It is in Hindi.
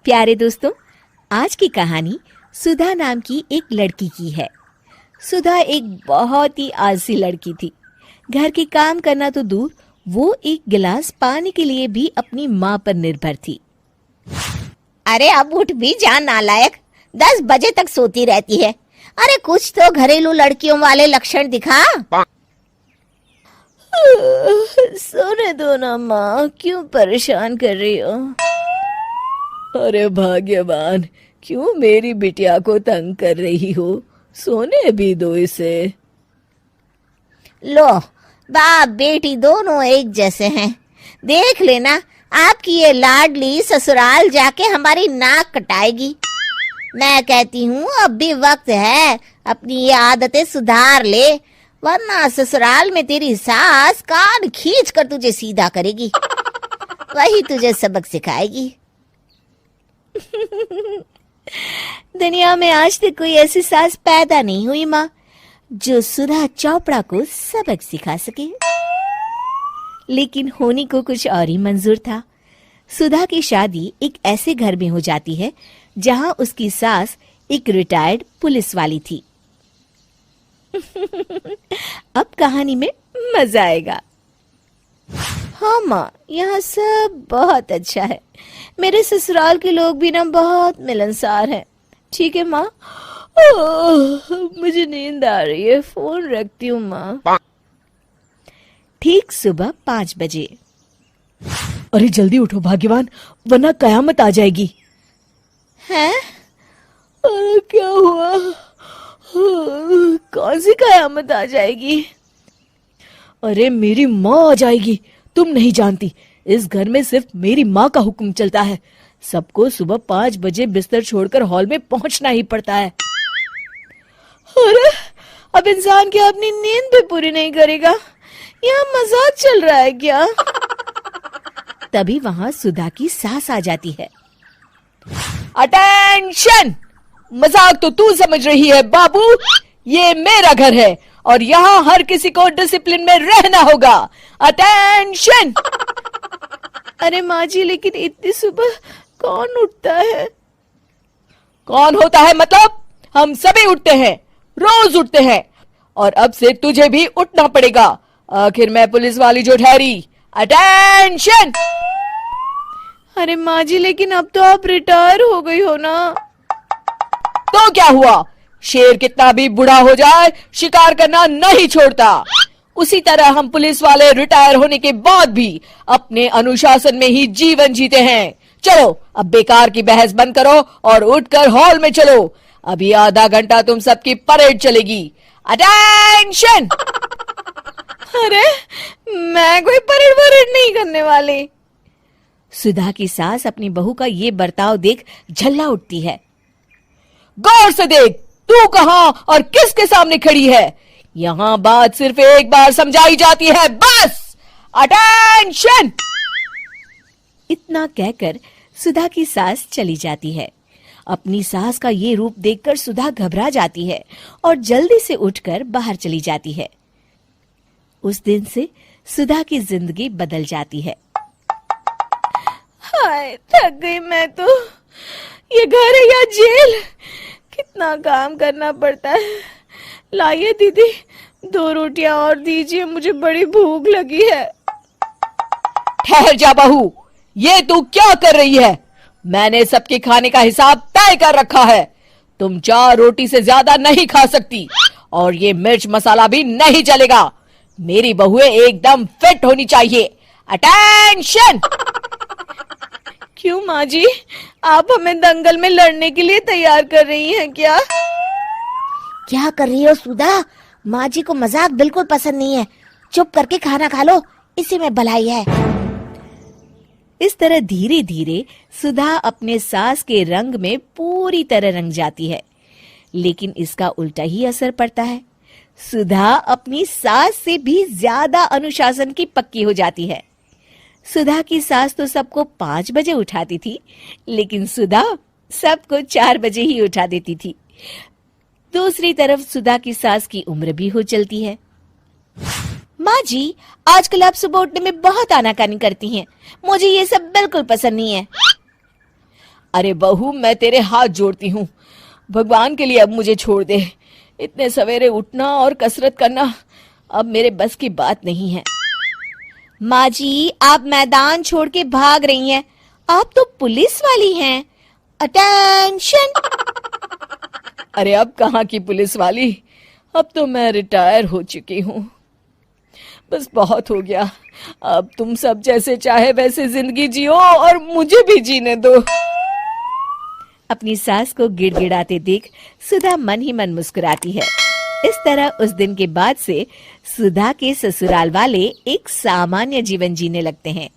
प्यारे दोस्तों, आज की कहानी सुधा नाम की एक लड़की की है। सुधा एक बहुत ही आलसी लड़की थी। घर के काम करना तो दूर, वो एक गिलास पानी के लिए भी अपनी माँ पर निर्भर थी। अरे अब उठ भी जा नालायक, 10 बजे तक सोती रहती है। अरे कुछ तो घरेलू लड़कियों वाले लक्षण दिखा। सोने दो ना माँ, क्यों परेशान कर रही हो? अरे भाग्यवान, क्यों मेरी बिटिया को तंग कर रही हो? सोने भी दो इसे। लो, बाप बेटी दोनों एक जैसे हैं। देख लेना, आपकी ये लाडली ससुराल जाके हमारी नाक कटाएगी। मैं कहती हूँ अब भी वक्त है, अपनी ये आदतें सुधार ले, वरना ससुराल में तेरी सास कान खींच कर तुझे सीधा करेगी। वही तुझे सबक सिखाएगी। दुनिया में आज तक कोई ऐसी सास पैदा नहीं हुई माँ, जो सुधा चोपड़ा को सबक सिखा सके। लेकिन होनी को कुछ और ही मंजूर था। सुधा की शादी एक ऐसे घर में हो जाती है जहां उसकी सास एक रिटायर्ड पुलिस वाली थी। अब कहानी में मजा आएगा। हाँ माँ, यहाँ सब बहुत अच्छा है। मेरे ससुराल के लोग भी ना बहुत मिलनसार हैं। ठीक है माँ, मुझे नींद आ रही है, फोन रखती हूँ माँ। ठीक सुबह 5 बजे। अरे जल्दी उठो भाग्यवान, वरना कयामत आ जाएगी। हैं? अरे क्या हुआ? कौन सी कयामत आ जाएगी? अरे मेरी माँ आ जाएगी। तुम नहीं जानती, इस घर में सिर्फ मेरी माँ का हुक्म चलता है। सबको सुबह 5 बजे बिस्तर छोड़कर हॉल में पहुंचना ही पड़ता है। अरे अब इंसान क्या अपनी नींद भी पूरी नहीं करेगा? यहाँ मजाक चल रहा है क्या? तभी वहां सुधा की सास आ जाती है। अटेंशन! मजाक तो तू समझ रही है बाबू, ये मेरा घर है और यहाँ हर किसी को डिसिप्लिन में रहना होगा। अटेंशन! अरे माँ जी, लेकिन इतनी सुबह कौन उठता है? कौन होता है मतलब? हम सभी उठते हैं, रोज उठते हैं, और अब से तुझे भी उठना पड़ेगा। आखिर मैं पुलिस वाली जो ठहरी। अटेंशन! अरे माँ जी, लेकिन अब तो आप रिटायर हो गई हो ना। तो क्या हुआ? शेर कितना भी बूढ़ा हो जाए, शिकार करना नहीं छोड़ता। उसी तरह हम पुलिस वाले रिटायर होने के बाद भी अपने अनुशासन में ही जीवन जीते हैं। चलो अब बेकार की बहस बंद करो और उठकर हॉल में चलो। अभी आधा घंटा तुम सबकी परेड चलेगी। अटेंशन! अरे मैं कोई परेड नहीं करने वाली। सुधा की सास अपनी बहू का ये बर्ताव देख झल्ला उठती है। गौर से देख, तू कहां और किसके सामने खड़ी है? यहां बात सिर्फ एक बार समझाई जाती है, बस। अटेंशन! इतना कहकर सुधा की सास चली जाती है। अपनी सास का ये रूप देखकर सुधा घबरा जाती है और जल्दी से उठकर बाहर चली जाती है। उस दिन से सुधा की जिंदगी बदल जाती है। हाय, थक गई मैं तो। ये घर है या जेल? कितना काम करना पड़ता है। लाइए दीदी, 2 रोटियां और दीजिए, मुझे बड़ी भूख लगी है। ठहर जा बहू, ये तू क्या कर रही है? मैंने सबके खाने का हिसाब तय कर रखा है। तुम 4 रोटी से ज्यादा नहीं खा सकती और ये मिर्च मसाला भी नहीं चलेगा। मेरी बहुएं एकदम फिट होनी चाहिए। अटेंशन! क्यों माँ जी, आप हमें दंगल में लड़ने के लिए तैयार कर रही हैं क्या? क्या कर रही हो सुधा? माँ जी को मजाक बिल्कुल पसंद नहीं है। चुप करके खाना खा लो, इसी में भलाई है। इस तरह धीरे धीरे सुधा अपने सास के रंग में पूरी तरह रंग जाती है, लेकिन इसका उल्टा ही असर पड़ता है। सुधा अपनी सास से भी ज्यादा अनुशासन की पक्की हो जाती है। सुधा की सास तो सबको 5 बजे उठाती थी, लेकिन सुधा सबको 4 बजे ही उठा देती थी। दूसरी तरफ सुधा की सास की उम्र भी हो चलती है। माँ जी, आजकल आप सुबह उठने में बहुत आनाकानी करती हैं। मुझे ये सब बिल्कुल पसंद नहीं है। अरे बहू, मैं तेरे हाथ जोड़ती हूँ, भगवान के लिए अब मुझे छोड़ दे। इतने सवेरे उठना और कसरत करना अब मेरे बस की बात नहीं है। माँ जी, आप मैदान छोड़ के भाग रही हैं। आप तो पुलिस वाली हैं। अटेंशन! अरे अब कहाँ की पुलिस वाली, अब तो मैं रिटायर हो चुकी हूँ। बस बहुत हो गया, अब तुम सब जैसे चाहे वैसे जिंदगी जियो और मुझे भी जीने दो। अपनी सास को गिड़गिड़ाते देख सुधा मन ही मन मुस्कुराती है। इस तरह उस दिन के बाद से सुधा के ससुराल वाले एक सामान्य जीवन जीने लगते हैं।